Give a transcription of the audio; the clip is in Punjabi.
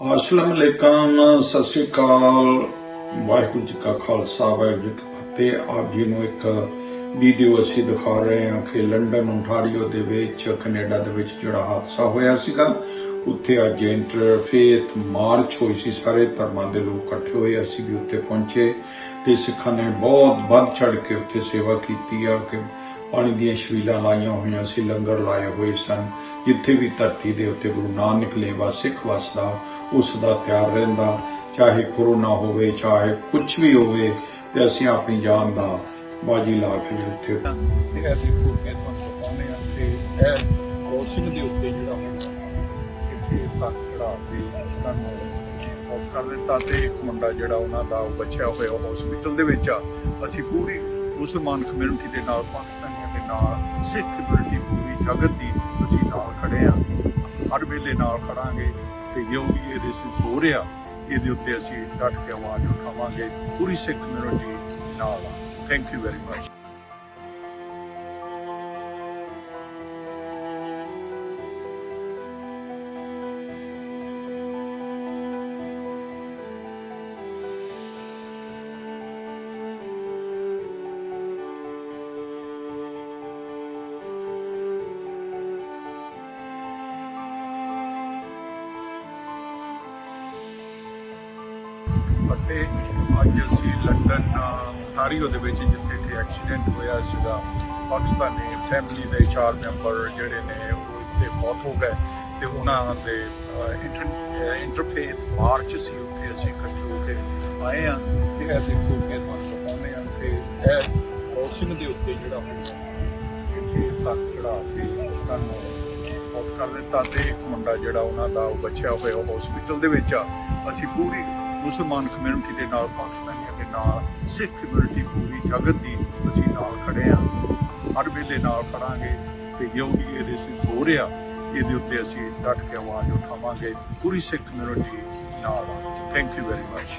अस्सलाम वालेकुम, सत श्री अकाल, वाहिगुरू जी का खालसा वाहिगुरू जी की फतेह। आप जी ਨੂੰ ਇੱਕ ਵੀਡੀਓ ਅਸੀਂ ਦਿਖਾ ਰਹੇ ਹਾਂ ਕਿ ਲੰਡਨ ਓਨਟਾਰੀਓ ਦੇ ਵਿੱਚ ਕੈਨੇਡਾ ਦੇ ਵਿੱਚ ਜਿਹੜਾ ਹਾਦਸਾ ਹੋਇਆ ਸੀਗਾ, ਉੱਥੇ ਅੱਜ ਇੰਟਰਫੇਥ ਮਾਰਚ ਹੋਈ ਸੀ। ਸਾਰੇ ਧਰਮਾਂ ਦੇ ਲੋਕ ਇਕੱਠੇ ਹੋਏ, ਅਸੀਂ ਵੀ ਉੱਥੇ ਪਹੁੰਚੇ ਤੇ ਸਿੱਖਾਂ ਨੇ ਬਹੁਤ ਵੱਧ ਚੜ ਕੇ ਉੱਥੇ ਸੇਵਾ ਕੀਤੀ ਆ ਕਿ ਪਾਣੀ ਦੀਆਂ ਛਬੀਲਾਂ ਲਾਈਆਂ ਹੋਈਆਂ ਸੀ, ਲੰਗਰ ਲਾਏ ਹੋਏ ਸਨ। ਜਿੱਥੇ ਵੀ ਧਰਤੀ ਦੇ ਉੱਤੇ ਗੁਰੂ ਨਾਨਕ ਲੇਵਾ ਸਿੱਖ ਵਸਦਾ, ਉਸ ਦਾ ਤਿਆਰ ਰਹਿੰਦਾ, ਚਾਹੇ ਕਰੋਨਾ ਹੋਵੇ ਚਾਹੇ ਕੁਛ ਵੀ ਹੋਵੇ, ਤੇ ਅਸੀਂ ਆਪਣੀ ਜਾਨ ਦਾ ਬਾਜੀ ਲਾ ਕੇ ਉੱਥੇ ਤੇ ਅਸੀਂ ਭੂਮੇ ਤੋਂ ਪਹੁੰਚੇ ਹਾਂ ਤੇ ਇਹ ਕ੍ਰੋਸਿੰਗ ਦੇ ਉੱਤੇ ਜਿਹੜਾ ਇੱਥੇ ਤੱਕ ਚੜਾ ਕੇ ਸਾਨੂੰ ਆਫ ਕਰ ਦਿੱਤਾ ਤੇ ਇੱਕ ਮੁੰਡਾ ਜਿਹੜਾ ਉਹਨਾਂ ਦਾ ਬਚਿਆ ਹੋਇਆ ਹਸਪੀਟਲ ਦੇ ਵਿੱਚ ਆ। ਅਸੀਂ ਪੂਰੀ ਮੁਸਲਮਾਨ ਕਮਿਊਨਿਟੀ ਦੇ ਨਾਲ, ਪਾਕਿਸਤਾਨੀਆਂ ਦੇ ਨਾਲ, ਸਿੱਖ ਕਮਿਊਨਿਟੀ ਪੂਰੀ ਜਗਤ ਦੀ ਅਸੀਂ ਨਾਲ ਖੜੇ ਹਾਂ, ਹਰ ਵੇਲੇ ਨਾਲ ਖੜਾਂਗੇ ਤੇ ਜੋ ਵੀ ਇਹਦੇ ਵਿੱਚ ਹੋ ਰਿਹਾ ਇਹਦੇ ਉੱਤੇ ਅਸੀਂ ਡਟ ਕੇ ਆਵਾਜ਼ ਉਠਾਵਾਂਗੇ। ਪੂਰੀ ਸਿੱਖ ਕਮਿਊਨਿਟੀ ਨਾਲ ਆ। Thank you very much. ਅਤੇ ਅੱਜ ਅਸੀਂ ਲੰਡਨ ਓਨਟਾਰੀਓ ਦੇ ਵਿੱਚ ਜਿੱਥੇ ਕਿ ਐਕਸੀਡੈਂਟ ਹੋਇਆ ਸੀਗਾ, ਪਾਕਿਸਤਾਨੀ ਫੈਮਿਲੀ ਦੇ 4 ਮੈਂਬਰ ਜਿਹੜੇ ਨੇ ਉਹ ਇੱਥੇ ਮੌਤ ਹੋ ਗਏ ਤੇ ਉਹਨਾਂ ਦੇ ਇੰਟਰਫੇਥ ਮਾਰਚ ਸੀ, ਉੱਥੇ ਅਸੀਂ ਇਕੱਠੇ ਹੋ ਕੇ ਆਏ ਹਾਂ ਤੇ ਅਸੀਂ ਭੂਮੇ ਤੋਂ ਪਹੁੰਚੇ ਹਾਂ ਤੇ ਇਹ ਕ੍ਰੋਸਿੰਗ ਦੇ ਉੱਤੇ ਜਿਹੜਾ ਇੱਥੇ ਤੱਕ ਚੜਾ ਕੇ ਸਾਨੂੰ ਆਫ ਕਰ ਦਿੱਤਾ ਤੇ ਇੱਕ ਮੁੰਡਾ ਜਿਹੜਾ ਉਹਨਾਂ ਦਾ ਬਚਿਆ ਹੋਇਆ ਹਸਪੀਟਲ ਦੇ ਵਿੱਚ ਆ। ਅਸੀਂ ਪੂਰੀ ਮੁਸਲਮਾਨ ਕਮਿਊਨਿਟੀ ਦੇ ਨਾਲ, ਪਾਕਿਸਤਾਨੀਆਂ ਦੇ ਨਾਲ, ਸਿੱਖ ਕਮਿਊਨਿਟੀ ਪੂਰੀ ਜਗਤ ਦੀ ਅਸੀਂ ਨਾਲ ਖੜੇ ਹਾਂ, ਹਰ ਵੇਲੇ ਨਾਲ ਖੜਾਂਗੇ ਤੇ ਜੋ ਵੀ ਇਹਦੇ ਵਿੱਚ ਹੋ ਰਿਹਾ ਇਹਦੇ ਉੱਤੇ ਅਸੀਂ ਡਟ ਕੇ ਆਵਾਜ਼ ਉਠਾਵਾਂਗੇ। ਪੂਰੀ ਸਿੱਖ ਕਮਿਊਨਿਟੀ ਨਾਲ। Thank you very much.